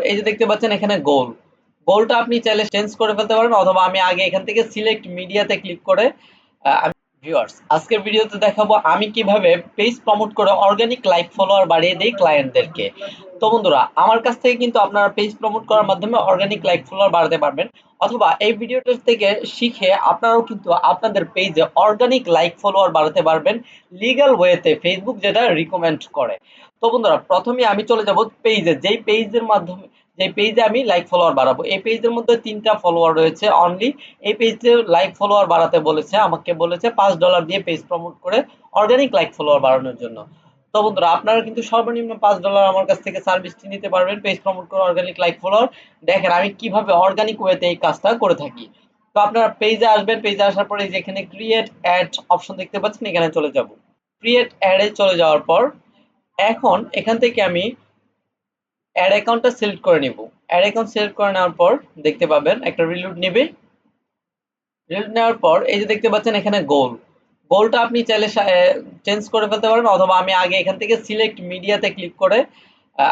এই যে দেখতে পাচ্ছেন এখানে গোলটা আপনি চাইলে চেঞ্জ করে ফেলতে পারেন, অথবা আমি আগে এখান থেকে সিলেক্ট মিডিয়াতে ক্লিক করে আমি ভিউয়ার্স আজকের ভিডিওতে দেখাবো আমি কিভাবে পেজ প্রমোট করে অর্গানিক লাইক ফলোয়ার বাড়িয়ে দেই ক্লায়েন্টদেরকে। তো বন্ধুরা, আমার কাছ থেকে কিন্তু আপনারা পেজ প্রমোট করার মাধ্যমে অর্গানিক লাইক ফলোয়ার বাড়াতে পারবেন, অথবা এই ভিডিওটা থেকে শিখে আপনারাও কিন্তু আপনাদের পেজে অর্গানিক লাইক ফলোয়ার বাড়াতে পারবেন লিগ্যাল ওয়েতে, ফেসবুক যেটা রিকমেন্ড করে। তো বন্ধুরা, প্রথমে আমি চলে যাব পেজে, যেই পেজের মাধ্যমে যে পেজে আমি লাইক ফলোয়ার বাড়াবো। এই পেজের মধ্যে 3টা ফলোয়ার রয়েছে অনলি। এই পেজে লাইক ফলোয়ার বাড়াতে বলেছে, আমাকে বলেছে $5 দিয়ে পেজ প্রমোট করে অর্গানিক লাইক ফলোয়ার বাড়ানোর জন্য। তো বন্ধুরা, আপনারা কিন্তু সর্বনিম্ন $5 আমার কাছ থেকে সার্ভিসটি নিতে পারবেন পেজ প্রমোট করে অর্গানিক লাইক ফলোয়ার। দেখেন আমি কিভাবে অর্গানিক ওয়েতে এই কাজটা করে থাকি। তো আপনারা পেজে আসবেন, পেজে আসার পরে যেখানে ক্রিয়েট অ্যাড অপশন দেখতে পাচ্ছেন, এখানে চলে যাব। ক্রিয়েট অ্যাডে চলে যাওয়ার পর এখন এখান থেকে আমি অ্যাড অ্যাকাউন্টটা সিলেক্ট করে নিব। অ্যাড অ্যাকাউন্ট সিলেক্ট করে নেওয়ার পর দেখতে পাবেন একটা রিলোড নেবে। রিলোড নেওয়ার পর এই যে দেখতে পাচ্ছেন এখানে গোলটা আপনি চাইলে চেঞ্জ করে ফেলতে পারেন, অথবা আমি আগে এখান থেকে সিলেক্ট মিডিয়াতে ক্লিক করে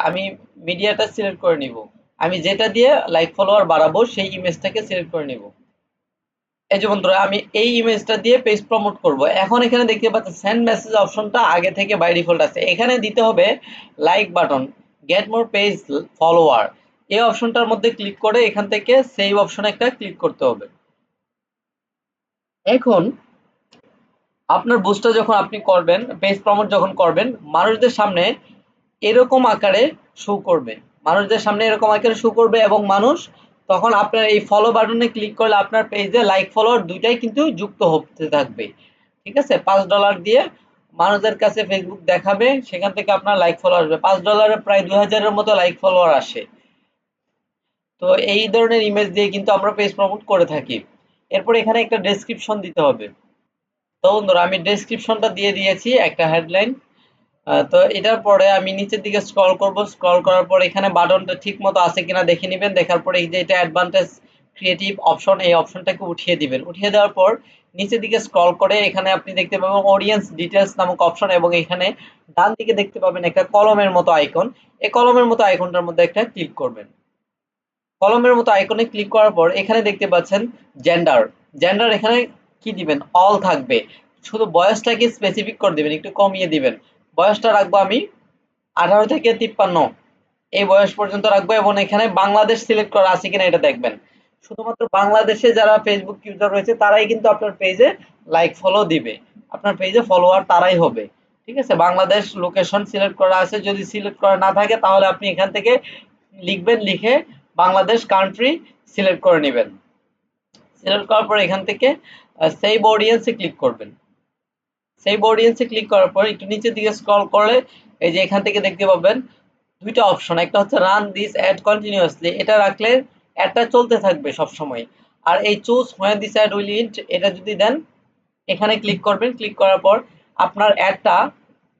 আমি মিডিয়াটা সিলেক্ট করে নিব। আমি যেটা দিয়ে লাইক ফলোয়ার বাড়াবো সেই ইমেজটাকে সিলেক্ট করে নিব। এই যে বন্ধুরা, আমি এই ইমেজটা দিয়ে পেজ প্রমোট করব। এখন এখানে দেখতে পাচ্ছেন সেন্ড মেসেজ অপশনটা আগে থেকে বাই ডিফল্ট আছে, এখানে দিতে হবে like button, get more page follower. এই অপশনটার মধ্যে ক্লিক করে এখান থেকে সেভ অপশনে একটা ক্লিক করতে হবে। এখন আপনার বুস্টটা যখন আপনি করবেন, পেজ প্রমোট যখন করবেন, মানুষদের সামনে এরকম আকারে শো করবে, মানুষদের সামনে এরকম আকারে শো করবে, এবং মানুষ তখন আপনার এই ফলো বাটনে ক্লিক করলে আপনার পেজে লাইক ফলোয়ার দুইটাই কিন্তু যুক্ত হতে থাকবে। ঠিক আছে, $5 দিয়ে মানুষদের কাছে ফেসবুক দেখাবে, সেখান থেকে আপনার লাইক ফলোয়ার আসবে। $5 প্রায় 2000-এর মতো লাইক ফলোয়ার আসে। তো এই ধরনের ইমেজ দিয়ে কিন্তু আমরা পেজ প্রমোট করে থাকি। এরপর এখানে একটা ডেসক্রিপশন দিতে হবে। তো বন্ধুরা, আমি ডেসক্রিপশনটা দিয়ে দিয়েছি একটা হেডলাইন। তো এটার পরে আমি নিচের দিকে স্ক্রল করব। স্ক্রল করার পর এখানে বাটনটা ঠিক মতো আছে কিনা দেখে নেবেন। দেখার পরে এই যে এটা অ্যাডভান্টেজ ক্রিয়েটিভ অপশন, এই অপশনটাকে উঠিয়ে দিবেন। উঠিয়ে দেওয়ার পর নিচের দিকে স্ক্রল করে এখানে আপনি দেখতে পাবেন অডিয়েন্স ডিটেলস নামক অপশন, এবং এখানে ডান দিকে দেখতে পাবেন একটা কলমের মতো আইকন। এই কলমের মতো আইকনটার মধ্যে একটা ক্লিক করবেন। কলমের মতো আইকনে ক্লিক করার পর এখানে দেখতে পাচ্ছেন জেন্ডার। জেন্ডার এখানে কি দিবেন? অল থাকবে। শুধু বয়সটাকে স্পেসিফিক করে দিবেন, একটু কমিয়ে দিবেন। বয়সটা রাখবো আমি 18 থেকে 53, এই বয়স পর্যন্ত রাখবো, এবং এখানে বাংলাদেশ সিলেক্ট করা আছে কিনা এটা দেখবেন। শুধুমাত্র বাংলাদেশে যারা ফেসবুক ইউজার রয়েছে তারাই কিন্তু আপনার পেজে লাইক ফলো দিবে, আপনার পেজে ফলোয়ার তারাই হবে। ঠিক আছে, বাংলাদেশ লোকেশন সিলেক্ট করা আছে, যদি সিলেক্ট করা না থাকে তাহলে আপনি এখান থেকে লিখবেন, লিখে বাংলাদেশ কান্ট্রি সিলেক্ট করে নেবেন। সিলেক্ট করার পর এখান থেকে সেভ অডিয়েন্সে ক্লিক করবেন। সেভ অডিয়েন্সে ক্লিক করার পর একটু নিচের দিকে স্ক্রল করলে এই যে এখান থেকে দেখতে পাবেন দুইটা অপশন, একটা হচ্ছে রান দিস অ্যাড কন্টিনিউয়াসলি, এটা রাখলে অ্যাডটা চলতে থাকবে সব সময়। আর এই choose when this ad will end, এটা যদি দেন এখানে ক্লিক করবেন। ক্লিক করার পর আপনার অ্যাডটা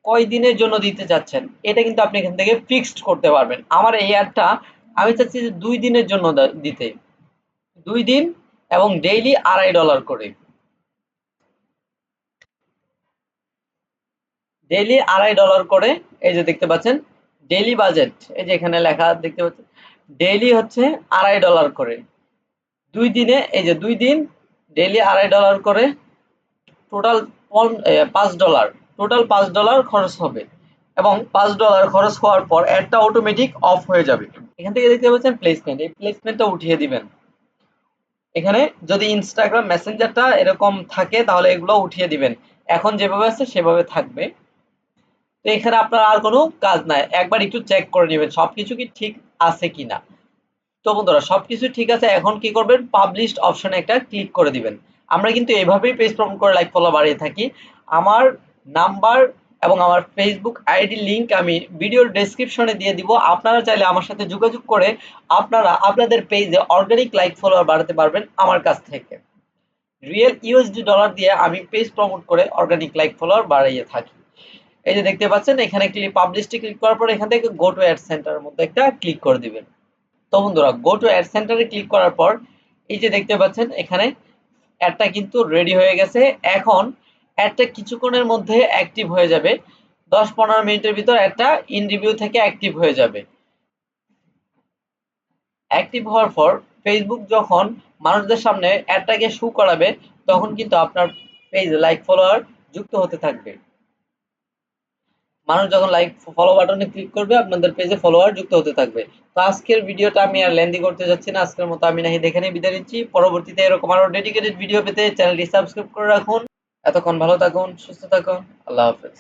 কয় দিনের জন্য দিতে চাচ্ছেন এটা কিন্তু আপনি এখান থেকে ফিক্সড করতে পারবেন। আমার এই অ্যাডটা আমি চাচ্ছি যে 2 দিনের জন্য দিতে, 2 দিন, এবং ডেইলি $2.5 করে। ডেইলি $2.5 করে। এই যে দেখতে পাচ্ছেন ডেইলি বাজেট, এই যে এখানে লেখা দেখতে পাচ্ছেন ডেইলি হচ্ছে $2.5 করে। 2 দিনে, এই যে 2 দিন ডেইলি $2.5 করে, টোটাল $5, টোটাল $5 খরচ হবে, এবং $5 খরচ হওয়ার পর অ্যাডটা অটোমেটিক অফ হয়ে যাবে। এখান থেকে দেখতে পাচ্ছেন প্লেসমেন্ট, এই প্লেসমেন্টটা উঠিয়ে দিবেন। এখানে যদি ইনস্টাগ্রাম মেসেঞ্জারটা এরকম থাকে তাহলে এগুলো উঠিয়ে দিবেন, এখন যেভাবে আছে সেভাবে থাকবে। তো এখানে আপনার আর কোনো কাজ নাই, একবার একটু চেক করে নেবেন সবকিছু কি ঠিক আছে কিনা। তো বন্ধুরা, সবকিছু ঠিক আছে, এখন কি করবেন? পাবলিশড অপশনে একটা ক্লিক করে দিবেন। আমরা কিন্তু এভাবেই পেজ প্রমোট করে লাইক ফলো বাড়িয়ে থাকি। আমার নাম্বার এবং আমার ফেসবুক আইডি লিংক আমি ভিডিওর ডেসক্রিপশনে দিয়ে দিব। আপনারা চাইলে আমার সাথে যোগাযোগ করে আপনারা আপনাদের পেজে অর্গানিক লাইক ফলোয়ার বাড়াতে পারবেন আমার কাছ থেকে। রিয়েল ইউএসডি ডলার দিয়ে আমি পেজ প্রমোট করে অর্গানিক লাইক ফলোয়ার বাড়িয়ে থাকি। এই যে দেখতে পাচ্ছেন এখানে পাবলিশটি ক্লিক করার পর এখান থেকে গো টু অ্যাড সেন্টারের মধ্যে একটা ক্লিক করে দিবেন। তো বন্ধুরা, গো টু অ্যাড সেন্টারে ক্লিক করার পর এই যে দেখতে পাচ্ছেন এখানে অ্যাডটা কিন্তু রেডি হয়ে গেছে। এখন অ্যাডটা কিছুক্ষণের মধ্যে অ্যাক্টিভ হয়ে যাবে, 10-15 মিনিটের ভিতর অ্যাডটা ইন রিভিউ থেকে অ্যাক্টিভ হয়ে যাবে। অ্যাক্টিভ হওয়ার পর ফেসবুক যখন মানুষদের সামনে অ্যাডটাকে শো করাবে তখন কিন্তু আপনার পেজে লাইক ফলোয়ার যুক্ত হতে থাকবে। মানুষ যখন লাইক ফলো বাটনে ক্লিক করবে আপনাদের পেজে ফলোয়ার যুক্ত হতে থাকবে। তো আজকের ভিডিওটা আমি আর লেন্দি করতে যাচ্ছি না, আজকের মতো আমি নাহি দেখে নিয়ে বিদায় নিচ্ছি। পরবর্তীতে এরকম আরো ডেডিকেটেড ভিডিও পেতে চ্যানেলটি সাবস্ক্রাইব করে রাখুন। এতক্ষণ ভালো থাকুন, সুস্থ থাকুন, আল্লাহ হাফেজ।